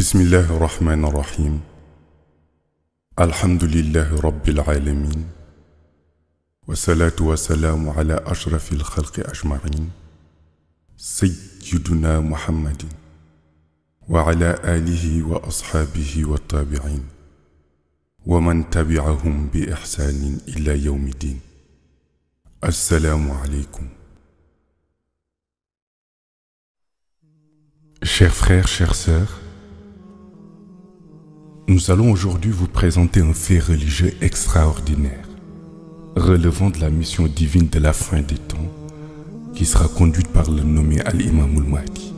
بسم الله الرحمن الرحيم. الحمد لله رب العالمين، والصلاة والسلام على أشرف الخلق أجمعين، سيدنا محمد وعلى آله وأصحابه والتابعين ومن تبعهم بإحسان إلى يوم الدين. السلام عليكم. Chers frères, chères sœurs, nous allons aujourd'hui vous présenter un fait religieux extraordinaire, relevant de la mission divine de la fin des temps, qui sera conduite par le nommé Al-Imam al-Mahdi.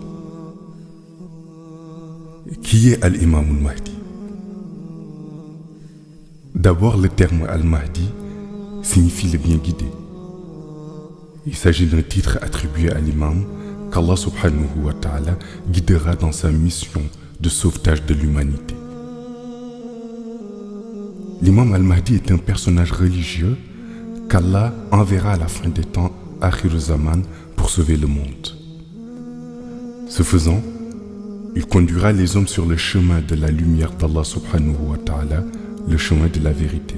Qui est Al-Imam al-Mahdi? D'abord, le terme Al-Mahdi signifie le bien guidé. Il s'agit d'un titre attribué à l'imam qu'Allah subhanahu wa ta'ala guidera dans sa mission de sauvetage de l'humanité. L'imam al-Mahdi est un personnage religieux qu'Allah enverra à la fin des temps, Akhir Zaman, pour sauver le monde. Ce faisant, il conduira les hommes sur le chemin de la lumière d'Allah subhanahu wa ta'ala, le chemin de la vérité.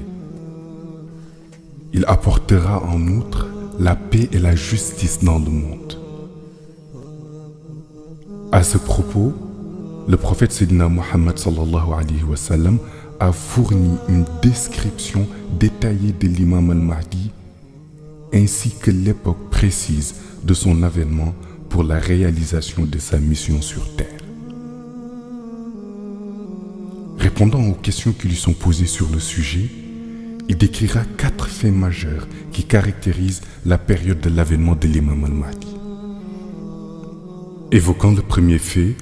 Il apportera en outre la paix et la justice dans le monde. À ce propos, le prophète Sayyidina Muhammad sallallahu alayhi wa sallam a fourni une description détaillée de l'imam al-Mahdi ainsi que l'époque précise de son avènement pour la réalisation de sa mission sur terre. Répondant aux questions qui lui sont posées sur le sujet, il décrira 4 faits majeurs qui caractérisent la période de l'avènement de l'imam al-Mahdi. Évoquant le premier fait,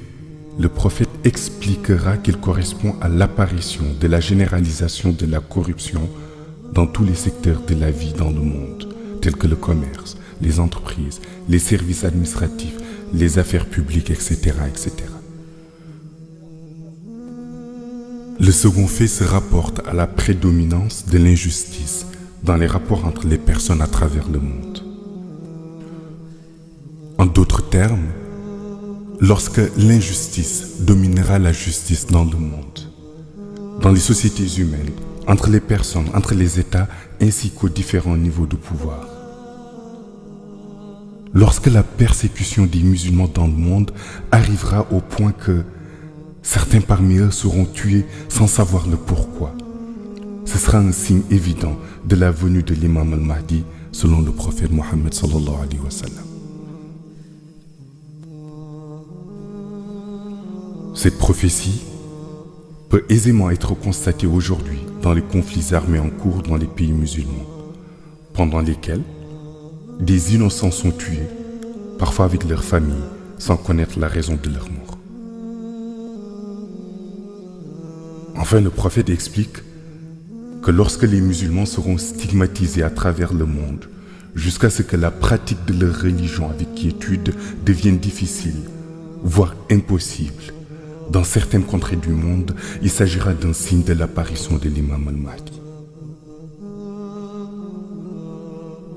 le prophète expliquera qu'il correspond à l'apparition de la généralisation de la corruption dans tous les secteurs de la vie dans le monde, tels que le commerce, les entreprises, les services administratifs, les affaires publiques, etc., etc. Le second fait se rapporte à la prédominance de l'injustice dans les rapports entre les personnes à travers le monde. En d'autres termes, lorsque l'injustice dominera la justice dans le monde, dans les sociétés humaines, entre les personnes, entre les États, ainsi qu'aux différents niveaux de pouvoir. Lorsque la persécution des musulmans dans le monde arrivera au point que certains parmi eux seront tués sans savoir le pourquoi, ce sera un signe évident de la venue de l'imam al-Mahdi selon le prophète Mohammed sallallahu alayhi wa sallam. Cette prophétie peut aisément être constatée aujourd'hui dans les conflits armés en cours dans les pays musulmans, pendant lesquels des innocents sont tués, parfois avec leur famille, sans connaître la raison de leur mort. Enfin, le prophète explique que lorsque les musulmans seront stigmatisés à travers le monde, jusqu'à ce que la pratique de leur religion avec quiétude devienne difficile, voire impossible, dans certaines contrées du monde, il s'agira d'un signe de l'apparition de l'imam al-Mahdi.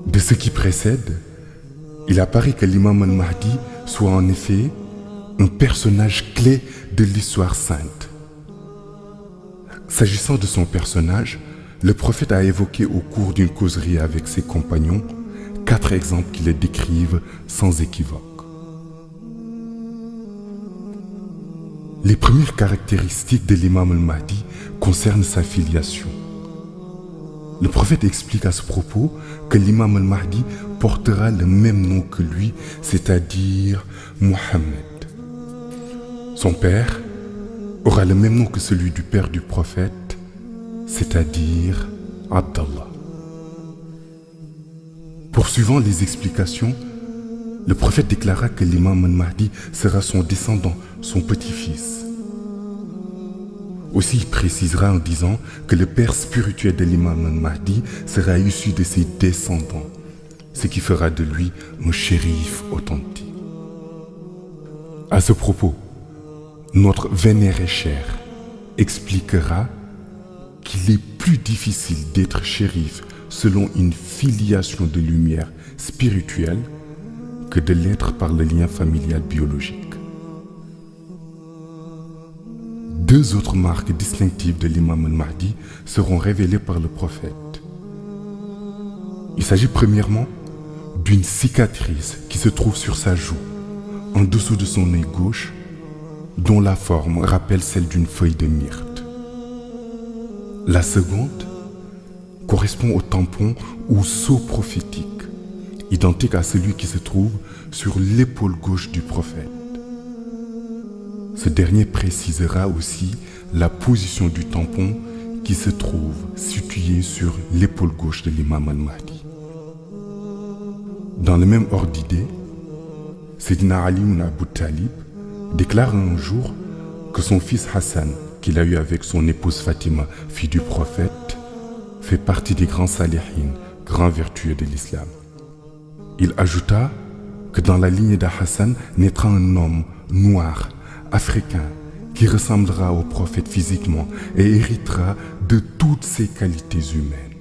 De ce qui précède, il apparaît que l'imam al-Mahdi soit en effet un personnage clé de l'histoire sainte. S'agissant de son personnage, le prophète a évoqué au cours d'une causerie avec ses compagnons 4 exemples qui le décrivent sans équivoque. Les premières caractéristiques de l'imam al-Mahdi concernent sa filiation. Le prophète explique à ce propos que l'imam al-Mahdi portera le même nom que lui, c'est-à-dire Mohammed. Son père aura le même nom que celui du père du prophète, c'est-à-dire Abdallah. Poursuivant les explications, le prophète déclara que l'imam al-Mahdi sera son descendant, son petit-fils. Aussi, il précisera en disant que le père spirituel de l'imam al-Mahdi sera issu de ses descendants, ce qui fera de lui un shérif authentique. À ce propos, notre vénéré cher expliquera qu'il est plus difficile d'être shérif selon une filiation de lumière spirituelle que de l'être par le lien familial biologique. Deux autres marques distinctives de l'imam al-Mahdi seront révélées par le prophète. Il s'agit premièrement d'une cicatrice qui se trouve sur sa joue, en dessous de son œil gauche, dont la forme rappelle celle d'une feuille de myrte. La seconde correspond au tampon ou sceau prophétique, identique à celui qui se trouve sur l'épaule gauche du prophète. Ce dernier précisera aussi la position du tampon qui se trouve situé sur l'épaule gauche de l'imam al-Mahdi. Dans le même ordre d'idée, Sayyidina Ali ibn Abu Talib déclare un jour que son fils Hassan, qu'il a eu avec son épouse Fatima, fille du prophète, fait partie des grands salihin, grands vertueux de l'islam. Il ajouta que dans la lignée d'Hassan naîtra un homme noir, africain, qui ressemblera au prophète physiquement et héritera de toutes ses qualités humaines.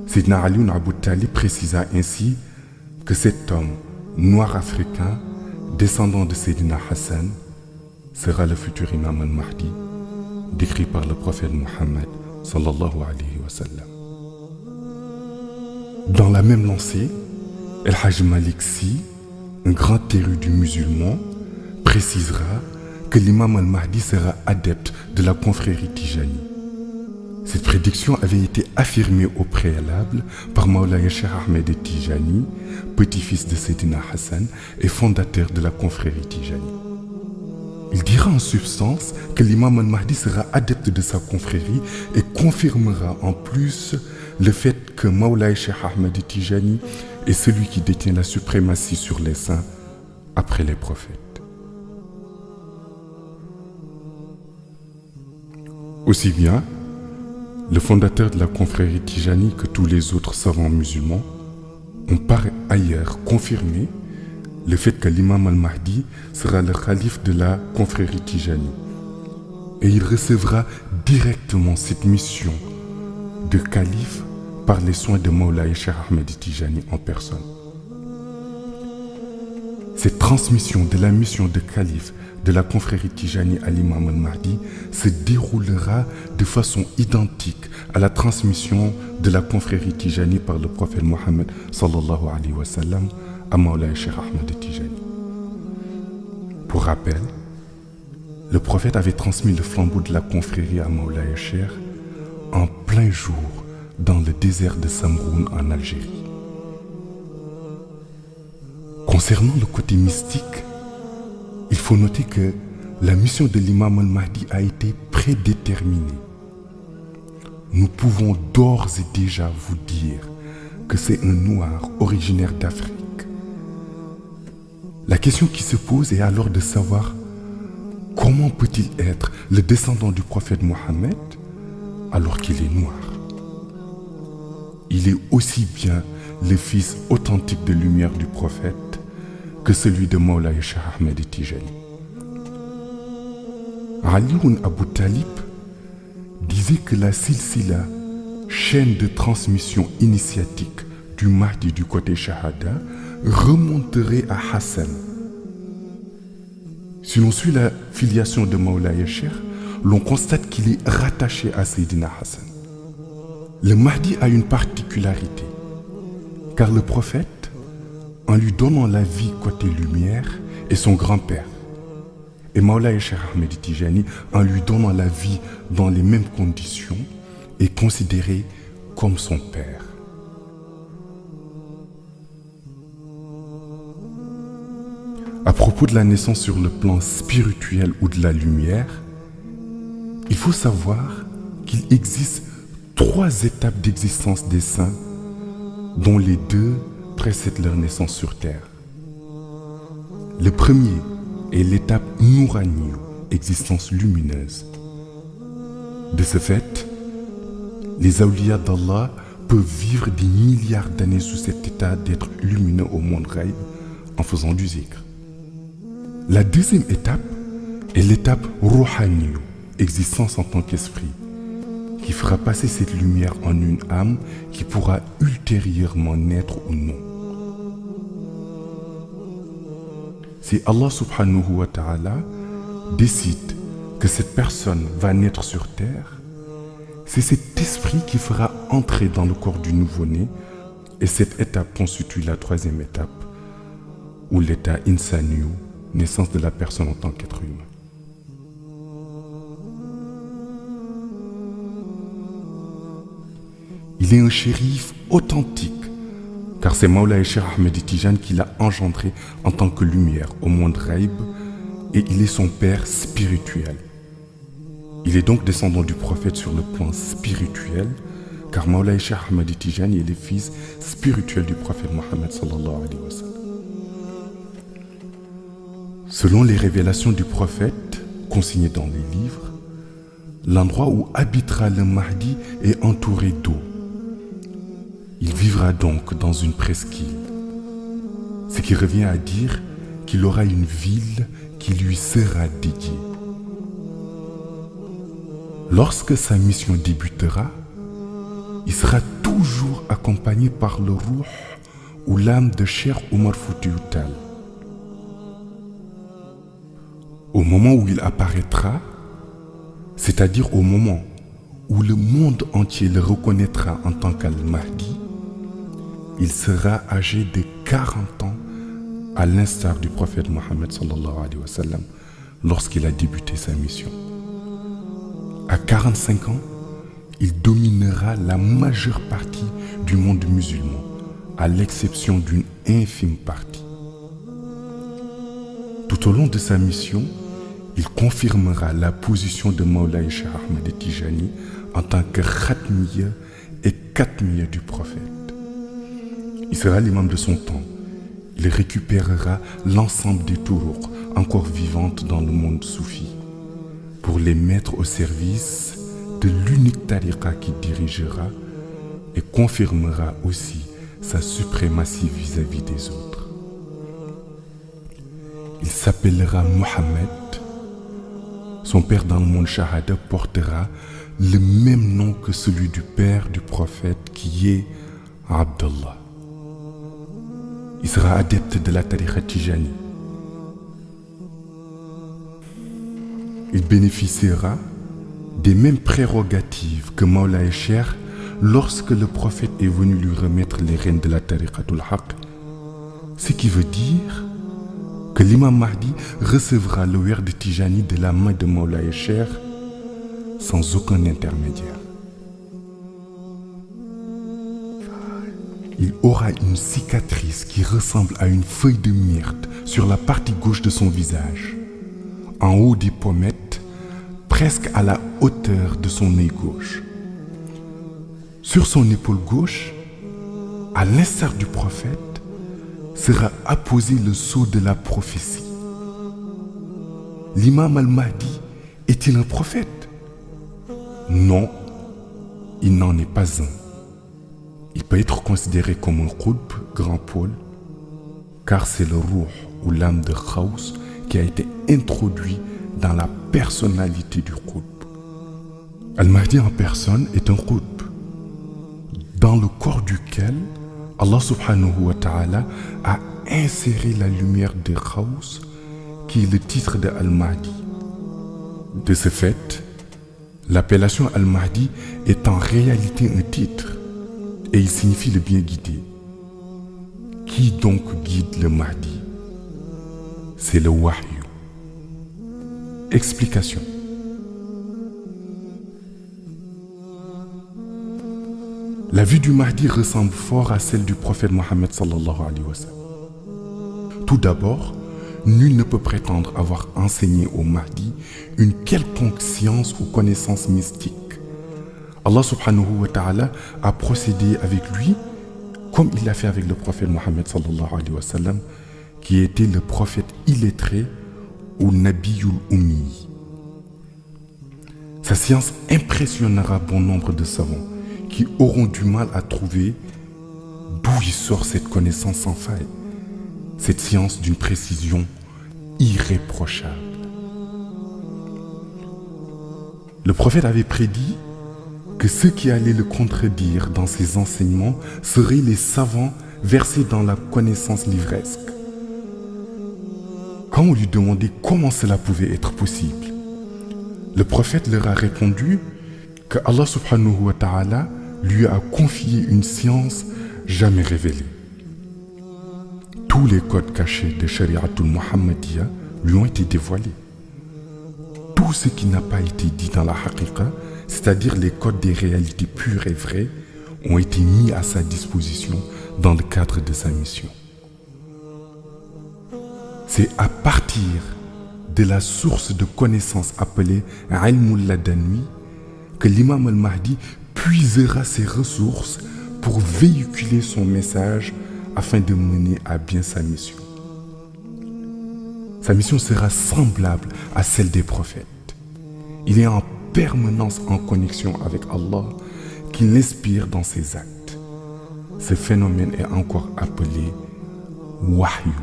Sayyidina Ali ibn Abu Talib précisa ainsi que cet homme noir africain, descendant de Sayyidina Hassan, sera le futur imam al-Mahdi, décrit par le prophète Mohammed sallallahu alayhi wa sallam. Dans la même lancée, El-Hajj Malik Sy, un grand érudit musulman, précisera que l'imam al-Mahdi sera adepte de la confrérie Tijani. Cette prédiction avait été affirmée au préalable par Mawlaya Cheikh Ahmed Tijani, petit-fils de Sayyidina Hassan et fondateur de la confrérie Tijani. Il dira en substance que l'imam al-Mahdi sera adepte de sa confrérie et confirmera en plus le fait que Mawlaya Cheikh Ahmed Tijani est celui qui détient la suprématie sur les saints après les prophètes. Aussi bien le fondateur de la confrérie Tijani que tous les autres savants musulmans ont par ailleurs confirmé le fait que l'imam al-Mahdi sera le calife de la confrérie Tijani et il recevra directement cette mission de calife par les soins de Mawlaya Cheikh Ahmed Tijani en personne. Cette transmission de la mission de calife de la confrérie Tijani à l'imam al-Mahdi se déroulera de façon identique à la transmission de la confrérie Tijani par le prophète Mohammed sallallahu alayhi wa sallam à Mawlaya Cheikh Ahmed Tijani. Pour rappel, le prophète avait transmis le flambeau de la confrérie à Mawlaya Cheikh en plein jour dans le désert de Samroun en Algérie. Concernant le côté mystique, il faut noter que la mission de l'imam al-Mahdi a été prédéterminée. Nous pouvons d'ores et déjà vous dire que c'est un noir originaire d'Afrique. La question qui se pose est alors de savoir comment peut-il être le descendant du prophète Mohammed alors qu'il est noir. Il est aussi bien le fils authentique de lumière du prophète que celui de Mawlaya Cheikh Ahmed Tijani. Ali ibn Abu Talib disait que la silsila, chaîne de transmission initiatique du Mahdi du côté Shahada, remonterait à Hassan. Si l'on suit la filiation de Mawlaya Cheikh, l'on constate qu'il est rattaché à Sayyidina Hassan. Le Mahdi a une particularité, car le prophète, en lui donnant la vie côté lumière, est son grand-père. Et Mawlaya Cheikh Ahmed Tijani, en lui donnant la vie dans les mêmes conditions, est considéré comme son père. À propos de la naissance sur le plan spirituel ou de la lumière, il faut savoir qu'il existe 3 étapes d'existence des saints, dont les 2 précèdent leur naissance sur terre. Le premier est l'étape Nourani, existence lumineuse. De ce fait, les awliyas d'Allah peuvent vivre des milliards d'années sous cet état d'être lumineux au monde ghaib en faisant du zikr. La deuxième étape est l'étape Rouhani, existence en tant qu'esprit, qui fera passer cette lumière en une âme qui pourra ultérieurement naître ou non. Si Allah subhanahu wa ta'ala décide que cette personne va naître sur terre, c'est cet esprit qui fera entrer dans le corps du nouveau-né, et cette étape constitue la troisième étape, ou l'état insaniyu, naissance de la personne en tant qu'être humain. Il est un shérif authentique, car c'est Mawlaï Cheikh Ahmed Tijani qui l'a engendré en tant que lumière au monde Ghaib, et il est son père spirituel. Il est donc descendant du prophète sur le plan spirituel, car Mawlaï Cheikh Ahmed Tijani est le fils spirituel du prophète Mohammed sallallahu alayhi wa sallam. Selon les révélations du prophète, consignées dans les livres, l'endroit où habitera le Mahdi est entouré d'eau. Il vivra donc dans une presqu'île, ce qui revient à dire qu'il aura une ville qui lui sera dédiée. Lorsque sa mission débutera, il sera toujours accompagné par le Ruh ou l'âme de Cheikh Omar Foutiyou Tall. Au moment où il apparaîtra, c'est-à-dire au moment où le monde entier le reconnaîtra en tant qu'Al-Mahdi, il sera âgé de 40 ans, à l'instar du prophète Mohammed sallallahu alayhi wa sallam lorsqu'il a débuté sa mission. À 45 ans, il dominera la majeure partie du monde musulman, à l'exception d'une infime partie. Tout au long de sa mission, il confirmera la position de Mawlaï Cheikh Ahmed Tijani en tant que Khatmiya et Katmiya du prophète. Il sera l'imam de son temps. Il récupérera l'ensemble des turuq encore vivantes dans le monde soufi pour les mettre au service de l'unique tariqa qu'il dirigera et confirmera aussi sa suprématie vis-à-vis des autres. Il s'appellera Mohammed. Son père dans le monde Shahada portera le même nom que celui du père du prophète qui est Abdallah. Il sera adepte de la tariqa Tijani. Il bénéficiera des mêmes prérogatives que Mawlaï Cheikh lorsque le prophète est venu lui remettre les rênes de la tariqatul Haq. Ce qui veut dire que l'imam Mahdi recevra le werd de Tijani de la main de Mawlaï Cheikh sans aucun intermédiaire. Il aura une cicatrice qui ressemble à une feuille de myrte sur la partie gauche de son visage, en haut des pommettes, presque à la hauteur de son œil gauche. Sur son épaule gauche, à l'instar du prophète, sera apposé le sceau de la prophétie. L'imam al-Mahdi est-il un prophète? Non, il n'en est pas un. Il peut être considéré comme un qutb, grand pôle, car c'est le ruh ou l'âme de Khaous qui a été introduit dans la personnalité du qutb. Al-Mahdi en personne est un qutb, dans le corps duquel Allah subhanahu wa ta'ala a inséré la lumière de Khaous, qui est le titre de Al-Mahdi. De ce fait, l'appellation Al-Mahdi est en réalité un titre, et il signifie le bien guidé. Qui donc guide le Mahdi? C'est le Wahyu. Explication. La vie du Mahdi ressemble fort à celle du prophète Mohammed sallallahu alayhi wa sallam. Tout d'abord, nul ne peut prétendre avoir enseigné au Mahdi une quelconque science ou connaissance mystique. Allah subhanahu wa ta'ala a procédé avec lui comme il l'a fait avec le prophète Mohammed sallallahu alayhi wa sallam, qui était le prophète illettré ou Nabiyul Ummi. Sa science impressionnera bon nombre de savants qui auront du mal à trouver d'où il sort cette connaissance sans faille, cette science d'une précision irréprochable. Le prophète avait prédit que ceux qui allaient le contredire dans ses enseignements seraient les savants versés dans la connaissance livresque. Quand on lui demandait comment cela pouvait être possible, Le prophète leur a répondu que Allah subhanahu wa ta'ala lui a confié une science jamais révélée. Tous les codes cachés de Shari'atul Muhammadiyya lui ont été dévoilés. Tout ce qui n'a pas été dit dans la haqiqa, c'est-à-dire les codes des réalités pures et vraies, ont été mis à sa disposition dans le cadre de sa mission. C'est à partir de la source de connaissances appelée Ilmul Ladani que l'imam al-Mahdi puisera ses ressources pour véhiculer son message afin de mener à bien sa mission. Sa mission sera semblable à celle des prophètes. Il est en permanence en connexion avec Allah qui l'inspire dans ses actes. Ce phénomène est encore appelé Wahyu.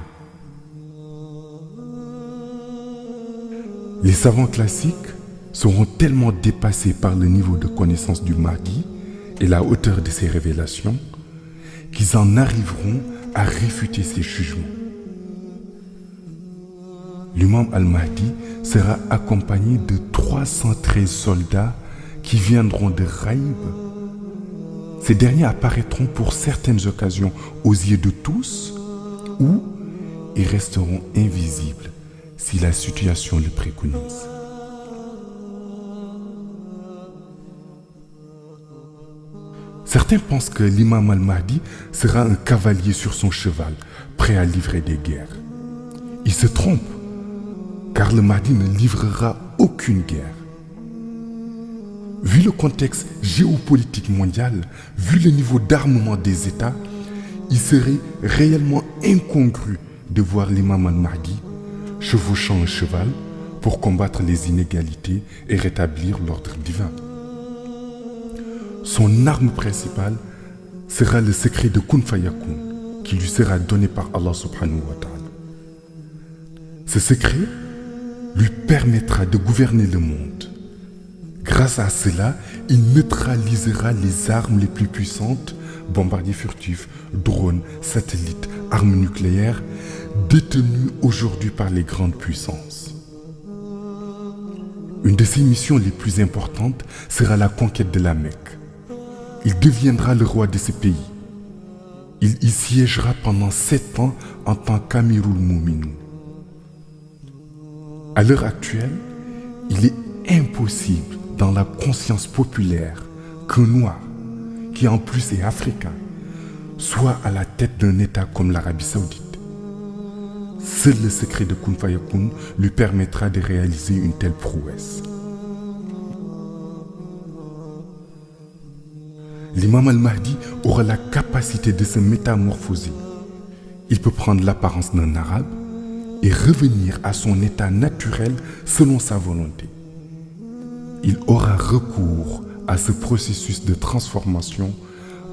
Les savants classiques seront tellement dépassés par le niveau de connaissance du Mahdi et la hauteur de ses révélations qu'ils en arriveront à réfuter ses jugements. L'imam al-Mahdi sera accompagné de 313 soldats qui viendront de Raïb. Ces derniers apparaîtront pour certaines occasions aux yeux de tous ou ils resteront invisibles si la situation le préconise. Certains pensent que l'imam al-Mahdi sera un cavalier sur son cheval, prêt à livrer des guerres. Ils se trompent, car le Mahdi ne livrera aucune guerre. Vu le contexte géopolitique mondial, vu le niveau d'armement des États, il serait réellement incongru de voir l'imam al-Mahdi chevauchant un cheval pour combattre les inégalités et rétablir l'ordre divin. Son arme principale sera le secret de Kun Fayakun qui lui sera donné par Allah subhanahu wa ta'ala. Ce secret lui permettra de gouverner le monde. Grâce à cela, il neutralisera les armes les plus puissantes, bombardiers furtifs, drones, satellites, armes nucléaires, détenues aujourd'hui par les grandes puissances. Une de ses missions les plus importantes sera la conquête de la Mecque. Il deviendra le roi de ce pays. Il y siégera pendant 7 ans en tant qu'Amirul Mu'minin. À l'heure actuelle, il est impossible dans la conscience populaire qu'un noir, qui en plus est africain, soit à la tête d'un État comme l'Arabie Saoudite. Seul le secret de Kun Fayakun lui permettra de réaliser une telle prouesse. L'imam al-Mahdi aura la capacité de se métamorphoser. Il peut prendre l'apparence d'un arabe et revenir à son état naturel selon sa volonté. Il aura recours à ce processus de transformation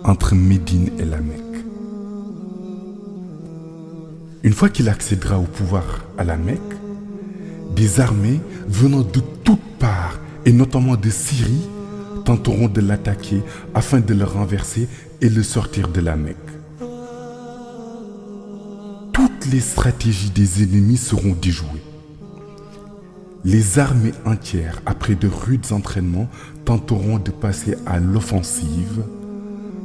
entre Médine et la Mecque. Une fois qu'il accédera au pouvoir à la Mecque, des armées venant de toutes parts, et notamment de Syrie, tenteront de l'attaquer afin de le renverser et le sortir de la Mecque. Toutes les stratégies des ennemis seront déjouées. Les armées entières, après de rudes entraînements, tenteront de passer à l'offensive,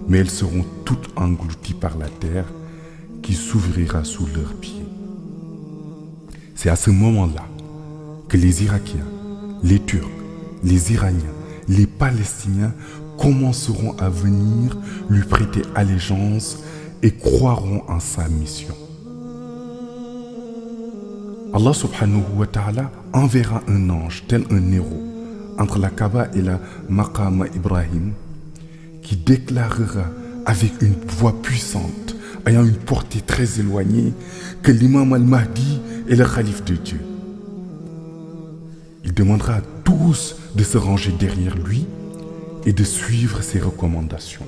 mais elles seront toutes englouties par la terre qui s'ouvrira sous leurs pieds. C'est à ce moment-là que les Irakiens, les Turcs, les Iraniens, les Palestiniens commenceront à venir lui prêter allégeance et croiront en sa mission. Allah subhanahu wa ta'ala enverra un ange tel un héros entre la Kaaba et la Maqama Ibrahim qui déclarera avec une voix puissante ayant une portée très éloignée que l'imam al-Mahdi est le khalife de Dieu. Il demandera à tous de se ranger derrière lui et de suivre ses recommandations.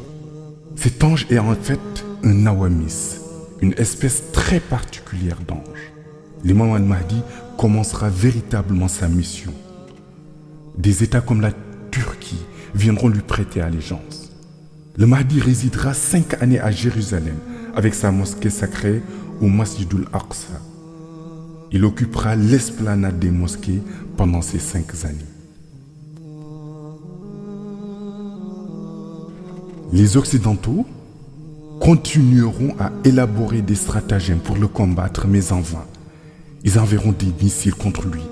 Cet ange est en fait un nawamis, une espèce très particulière d'ange. L'imam al-Mahdi commencera véritablement sa mission. Des États comme la Turquie viendront lui prêter allégeance. Le Mahdi résidera 5 années à Jérusalem avec sa mosquée sacrée au Masjidul Aqsa. Il occupera l'esplanade des mosquées pendant ces 5 années. Les Occidentaux continueront à élaborer des stratagèmes pour le combattre, mais en vain. Ils enverront des missiles contre lui.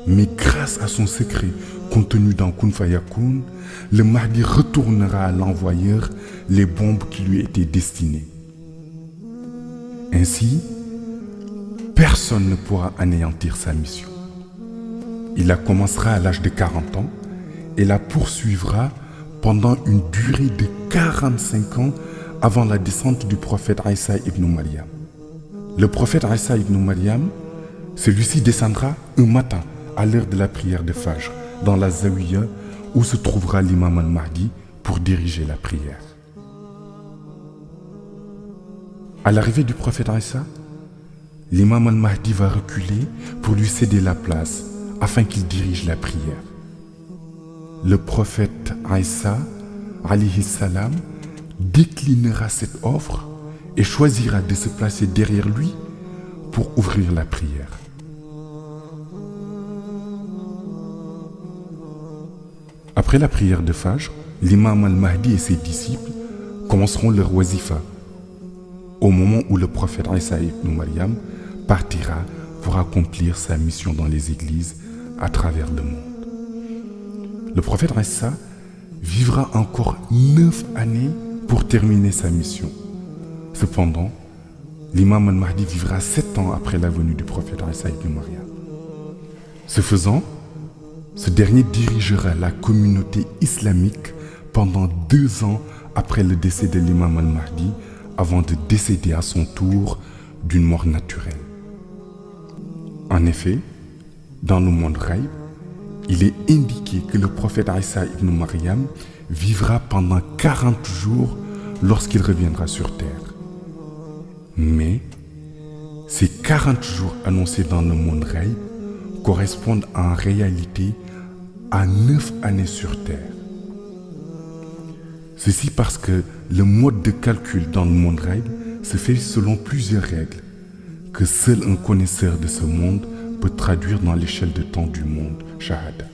Mais grâce à son secret contenu dans Kun Fayakun, le Mahdi retournera à l'envoyeur les bombes qui lui étaient destinées. Ainsi, personne ne pourra anéantir sa mission. Il la commencera à l'âge de 40 ans et la poursuivra pendant une durée de 45 ans avant la descente du prophète Isa ibn Maryam. Le prophète Isa ibn Maryam, celui-ci descendra un matin à l'heure de la prière de Fajr dans la Zawiya où se trouvera l'imam al-Mahdi pour diriger la prière. À l'arrivée du prophète Isa, l'imam al-Mahdi va reculer pour lui céder la place afin qu'il dirige la prière. Le prophète Isa, alayhi salam, déclinera cette offre et choisira de se placer derrière lui pour ouvrir la prière. Après la prière de Fajr, l'imam al-Mahdi et ses disciples commenceront leur wazifa au moment où le prophète Isa ibn Maryam partira pour accomplir sa mission dans les églises à travers le monde. Le prophète Isa vivra encore 9 années pour terminer sa mission. Cependant, l'imam al-Mahdi vivra 7 ans après la venue du prophète Isa ibn Maryam. Ce faisant, ce dernier dirigera la communauté islamique pendant 2 ans après le décès de l'imam al-Mahdi avant de décéder à son tour d'une mort naturelle. En effet, dans le monde Ghaib, il est indiqué que le prophète Isa ibn Maryam vivra pendant 40 jours lorsqu'il reviendra sur terre. Mais ces 40 jours annoncés dans le monde Ghaib correspondent en réalité à 9 années sur terre. Ceci parce que le mode de calcul dans le monde Ghaib se fait selon plusieurs règles que seul un connaisseur de ce monde peut traduire dans l'échelle de temps du monde Shahada,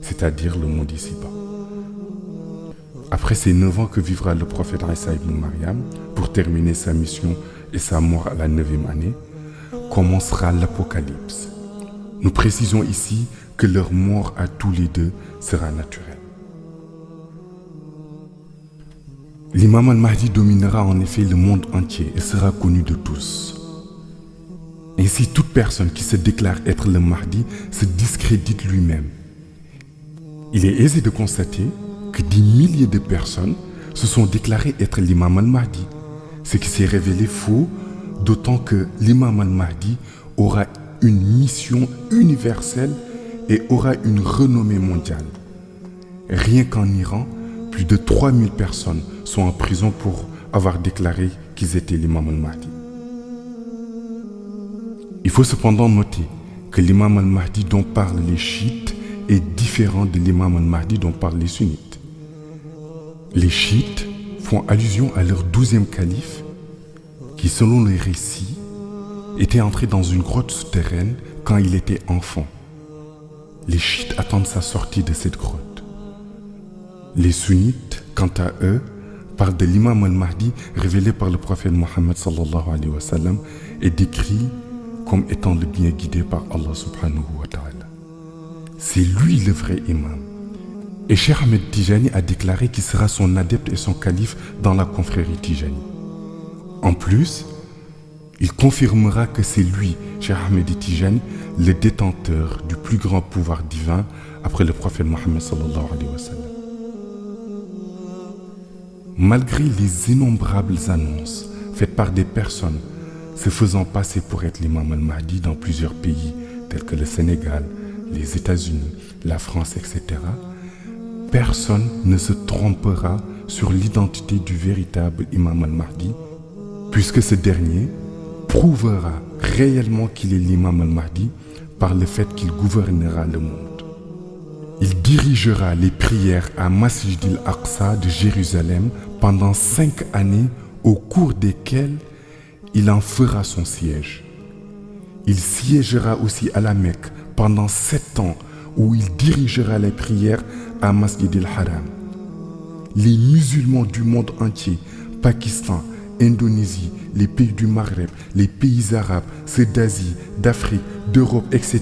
c'est-à-dire le monde ici-bas. Après ces 9 ans que vivra le prophète Isa ibn Maryam pour terminer sa mission et sa mort à la 9e année, commencera l'Apocalypse. Nous précisons ici que leur mort à tous les deux sera naturelle. L'imam al-Mahdi dominera en effet le monde entier et sera connu de tous. Ainsi, toute personne qui se déclare être le Mahdi se discrédite lui-même. Il est aisé de constater que des milliers de personnes se sont déclarées être l'imam al-Mahdi, ce qui s'est révélé faux, d'autant que l'imam al-Mahdi aura une mission universelle et aura une renommée mondiale. Rien qu'en Iran, plus de 3000 personnes sont en prison pour avoir déclaré qu'ils étaient l'imam al-Mahdi. Il faut cependant noter que l'imam al-Mahdi dont parlent les chiites est différent de l'imam al-Mahdi dont parlent les sunnites. Les chiites font allusion à leur 12e calife qui, selon les récits, était entré dans une grotte souterraine quand il était enfant. Les chiites attendent sa sortie de cette grotte. Les sunnites, quant à eux, parlent de l'imam al-Mahdi révélé par le prophète Mohammed sallallahu alayhi wa sallam et décrit comme étant le bien guidé par Allah subhanahu wa ta'ala. C'est lui le vrai imam. Et Cheikh Ahmed Tijani a déclaré qu'il sera son adepte et son calife dans la confrérie Tijani. En plus, il confirmera que c'est lui, Cheikh Ahmed Tijani, le détenteur du plus grand pouvoir divin après le prophète Mohammed sallallahu alayhi wa sallam. Malgré les innombrables annonces faites par des personnes se faisant passer pour être l'imam al-Mahdi dans plusieurs pays tels que le Sénégal, les États-Unis, la France, etc., personne ne se trompera sur l'identité du véritable imam al-Mahdi, puisque ce dernier prouvera réellement qu'il est l'imam al-Mahdi par le fait qu'il gouvernera le monde. Il dirigera les prières à Masjid al-Aqsa de Jérusalem pendant 5 années au cours desquelles il en fera son siège. Il siégera aussi à la Mecque pendant 7 ans où il dirigera les prières à Masjid al-Haram. les musulmans du monde entier, Pakistan, Indonésie, les pays du Maghreb, les pays arabes, ceux d'Asie, d'Afrique, d'Europe, etc.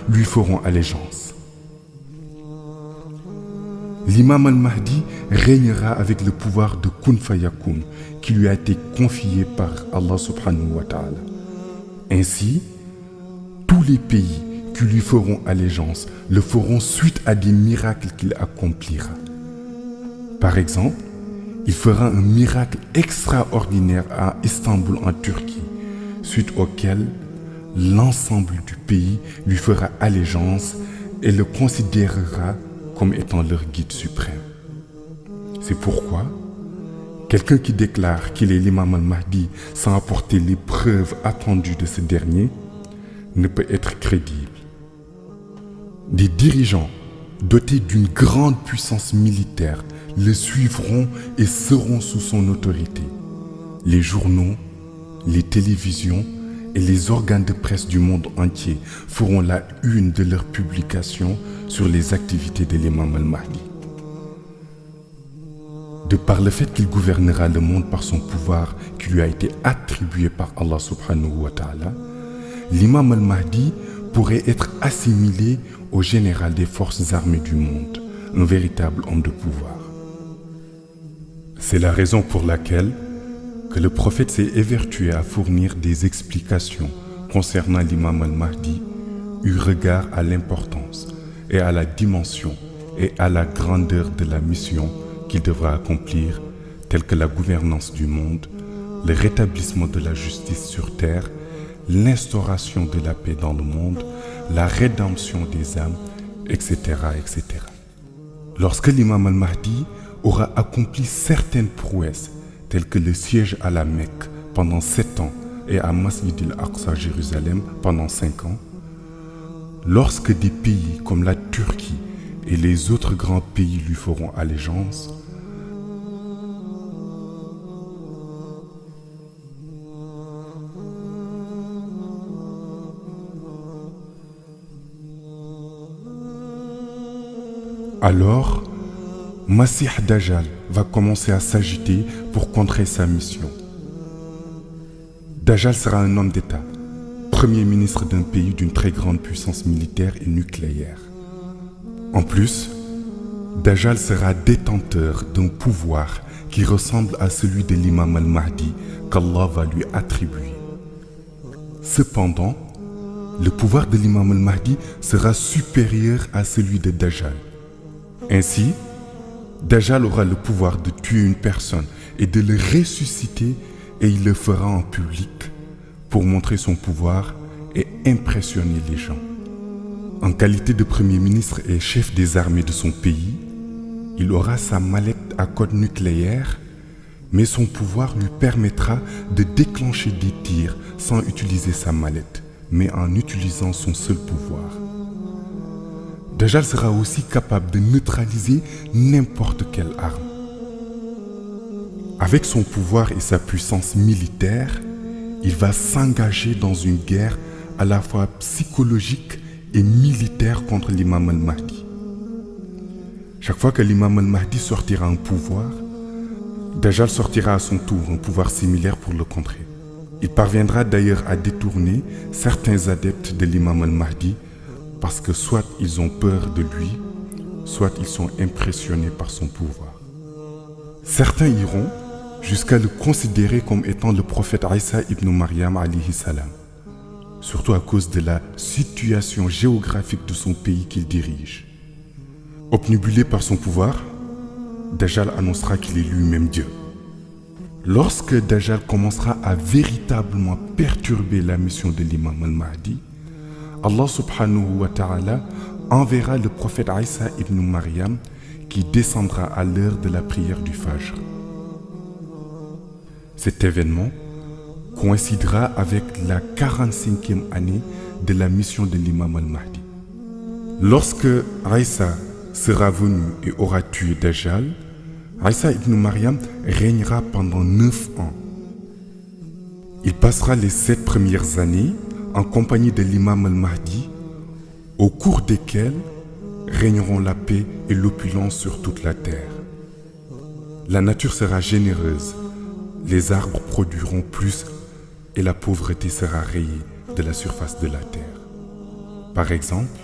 lui feront allégeance. L'imam al-Mahdi régnera avec le pouvoir de Kun Fayakun qui lui a été confié par Allah subhanahu wa ta'ala. Ainsi, tous les pays qui lui feront allégeance le feront suite à des miracles qu'il accomplira. Par exemple, il fera un miracle extraordinaire à Istanbul en Turquie, suite auquel l'ensemble du pays lui fera allégeance et le considérera comme étant leur guide suprême. C'est pourquoi quelqu'un qui déclare qu'il est l'imam al-Mahdi sans apporter les preuves attendues de ce dernier ne peut être crédible. Des dirigeants dotés d'une grande puissance militaire le suivront et seront sous son autorité. Les journaux, les télévisions et les organes de presse du monde entier feront la une de leurs publications sur les activités de l'imam al-Mahdi. De par le fait qu'il gouvernera le monde par son pouvoir qui lui a été attribué par Allah subhanahu wa ta'ala, l'imam al-Mahdi pourrait être assimilé au général des forces armées du monde, un véritable homme de pouvoir. C'est la raison pour laquelle que le prophète s'est évertué à fournir des explications concernant l'imam al-Mahdi eu regard à l'importance et à la dimension et à la grandeur de la mission qu'il devra accomplir, telle que la gouvernance du monde, le rétablissement de la justice sur terre, l'instauration de la paix dans le monde, la rédemption des âmes, etc., etc. Lorsque l'imam al-Mahdi aura accompli certaines prouesses, telles que le siège à la Mecque pendant 7 ans et à Masjid al-Aqsa Jérusalem pendant 5 ans, lorsque des pays comme la Turquie et les autres grands pays lui feront allégeance, alors Masih Dajjal va commencer à s'agiter pour contrer sa mission. Dajjal sera un homme d'État, premier ministre d'un pays d'une très grande puissance militaire et nucléaire. En plus, Dajjal sera détenteur d'un pouvoir qui ressemble à celui de l'imam al-Mahdi qu'Allah va lui attribuer. Cependant, le pouvoir de l'imam al-Mahdi sera supérieur à celui de Dajjal. Ainsi, Dajjal aura le pouvoir de tuer une personne et de le ressusciter, et il le fera en public pour montrer son pouvoir et impressionner les gens. En qualité de premier ministre et chef des armées de son pays, il aura sa mallette à code nucléaire, mais son pouvoir lui permettra de déclencher des tirs sans utiliser sa mallette, mais en utilisant son seul pouvoir. Dajjal sera aussi capable de neutraliser n'importe quelle arme. Avec son pouvoir et sa puissance militaire, il va s'engager dans une guerre à la fois psychologique et militaire contre l'imam al-Mahdi. Chaque fois que l'imam al-Mahdi sortira un pouvoir, Dajjal sortira à son tour un pouvoir similaire pour le contrer. Il parviendra d'ailleurs à détourner certains adeptes de l'imam al-Mahdi parce que soit ils ont peur de lui, soit ils sont impressionnés par son pouvoir. Certains iront jusqu'à le considérer comme étant le prophète Isa ibn Maryam alayhi salam, surtout à cause de la situation géographique de son pays qu'il dirige. Obnubilé par son pouvoir, Dajjal annoncera qu'il est lui-même Dieu. Lorsque Dajjal commencera à véritablement perturber la mission de l'imam al-Mahdi, Allah subhanahu wa ta'ala enverra le prophète Isa ibn Maryam qui descendra à l'heure de la prière du Fajr. Cet événement coïncidera avec la 45e année de la mission de l'imam al-Mahdi. Lorsque Isa sera venu et aura tué Dajjal, Isa ibn Maryam régnera pendant 9 ans. Il passera les 7 premières années en compagnie de l'imam al-Mahdi, au cours desquelles régneront la paix et l'opulence sur toute la terre. La nature sera généreuse, les arbres produiront plus et la pauvreté sera rayée de la surface de la terre. Par exemple,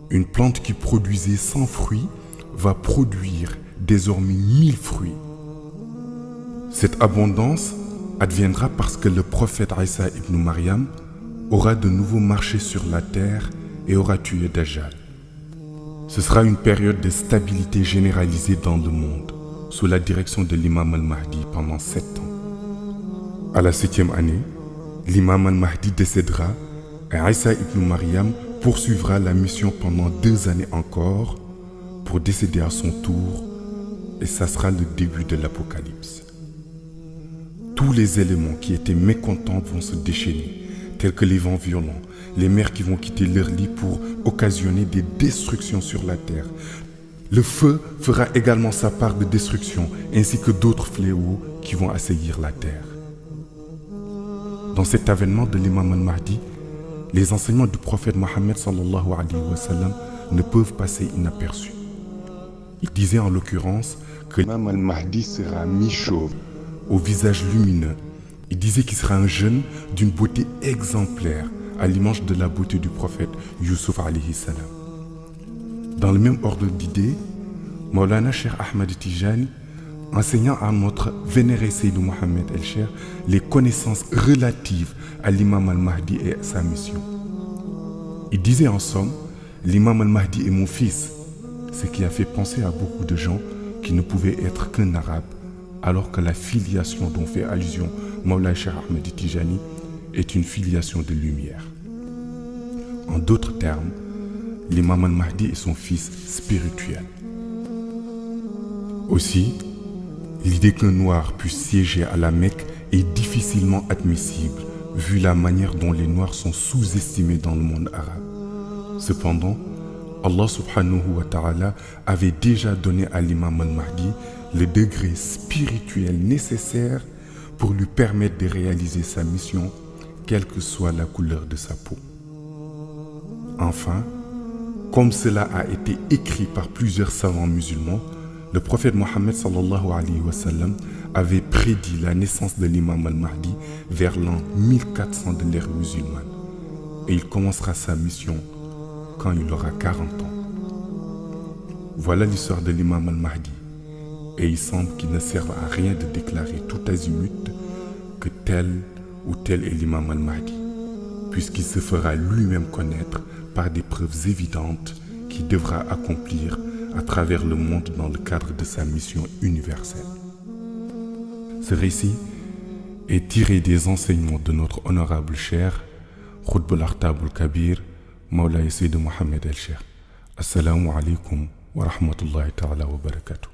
une plante qui produisait 100 fruits va produire désormais 1000 fruits. Cette abondance adviendra parce que le prophète Isa ibn Maryam aura de nouveau marché sur la terre et aura tué Dajjal. Ce sera une période de stabilité généralisée dans le monde, sous la direction de l'imam al-Mahdi pendant 7 ans. À la 7e année, l'imam al-Mahdi décédera et Isa ibn Maryam poursuivra la mission pendant 2 années encore pour décéder à son tour, et ça sera le début de l'Apocalypse. Tous les éléments qui étaient mécontents vont se déchaîner, tels que les vents violents, les mers qui vont quitter leur lit pour occasionner des destructions sur la terre. Le feu fera également sa part de destruction, ainsi que d'autres fléaux qui vont assaillir la terre. Dans cet avènement de l'imam al-Mahdi, les enseignements du prophète Mohammed sallallahu alayhi wa sallam ne peuvent passer inaperçus. Il disait en l'occurrence que l'imam al-Mahdi sera mi-chauve, au visage lumineux. Il disait qu'il sera un jeune d'une beauté exemplaire, à l'image de la beauté du prophète Yusuf alayhi salam. Dans le même ordre d'idées, Maulana Cheikh Ahmad Tijani, enseignant à notre vénéré Seydou Mohamed El-Cheikh les connaissances relatives à l'imam al-Mahdi et à sa mission. Il disait en somme, l'imam al-Mahdi est mon fils, ce qui a fait penser à beaucoup de gens qui ne pouvaient être qu'un arabe, alors que la filiation dont fait allusion Maulana Cheikh Ahmad Tijani est une filiation de lumière. En d'autres termes, l'imam al-Mahdi est son fils spirituel. Aussi, l'idée qu'un noir puisse siéger à la Mecque est difficilement admissible, vu la manière dont les noirs sont sous-estimés dans le monde arabe. Cependant, Allah subhanahu wa ta'ala avait déjà donné à l'imam al-Mahdi le degré spirituel nécessaire pour lui permettre de réaliser sa mission, quelle que soit la couleur de sa peau. Enfin, comme cela a été écrit par plusieurs savants musulmans, le prophète Mohammed sallallahu alayhi wa sallam avait prédit la naissance de l'imam al-Mahdi vers l'an 1400 de l'ère musulmane. Et il commencera sa mission quand il aura 40 ans. Voilà l'histoire de l'imam al-Mahdi. Et il semble qu'il ne serve à rien de déclarer tout azimut que tel ou tel est l'imam al-Mahdi, puisqu'il se fera lui-même connaître par des preuves évidentes qu'il devra accomplir à travers le monde dans le cadre de sa mission universelle. Ce récit est tiré des enseignements de notre honorable cheikh, Khutb al-Akhtab al-Kabir, Maulay Seydou Mohamed El-Cheikh. Assalamu alaikum wa rahmatullahi ta'ala wa barakatuh.